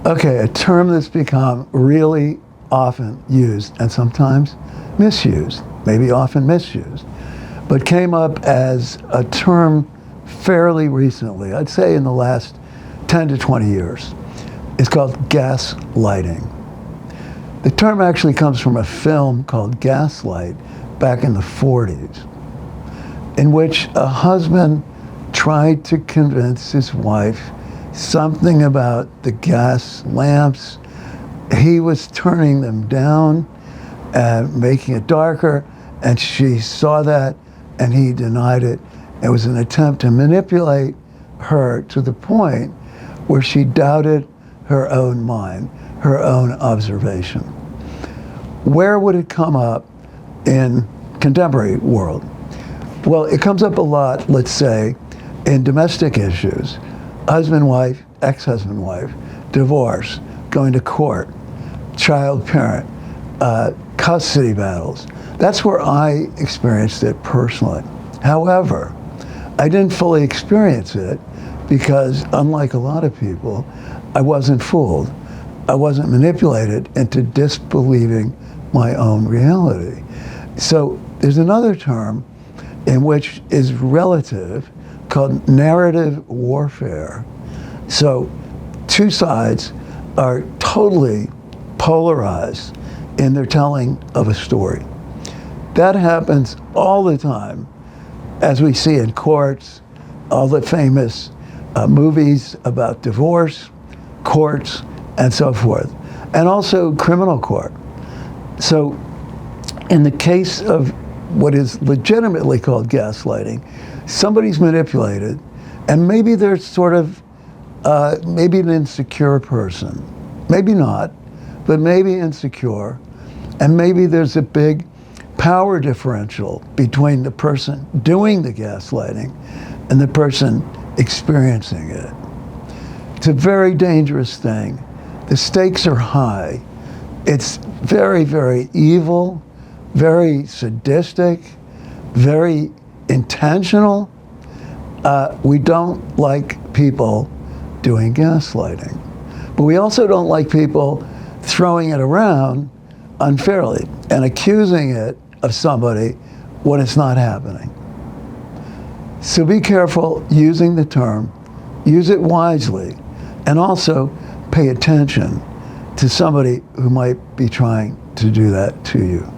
Okay, a term that's become really often used and sometimes misused, maybe often misused, but came up as a term fairly recently, I'd say in the last 10 to 20 years. It's called gaslighting. The term actually comes from a film called Gaslight back in the 40s, in which a husband tried to convince his wife something about the gas lamps. He was turning them down and making it darker, and she saw that and he denied it. It was an attempt to manipulate her to the point where she doubted her own mind, her own observation. Where would it come up in contemporary world? Well, it comes up a lot, let's say, in domestic issues. Husband, wife, ex-husband, wife, divorce, going to court, child parent, custody battles. That's where I experienced it personally. However, I didn't fully experience it because, unlike a lot of people, I wasn't fooled. I wasn't manipulated into disbelieving my own reality. So there's another term in which is relative called narrative warfare. So two sides are totally polarized in their telling of a story. That happens all the time, as we see in courts, all the famous movies about divorce, courts, and so forth, and also criminal court. So in the case of what is legitimately called gaslighting, somebody's manipulated, and maybe they're sort of, maybe an insecure person, maybe not, but maybe insecure, and maybe there's a big power differential between the person doing the gaslighting and the person experiencing it. It's a very dangerous thing. The stakes are high. It's very, very evil, very sadistic, very intentional. We don't like people doing gaslighting, but we also don't like people throwing it around unfairly and accusing it of somebody when it's not happening. So be careful using the term, use it wisely, and also pay attention to somebody who might be trying to do that to you.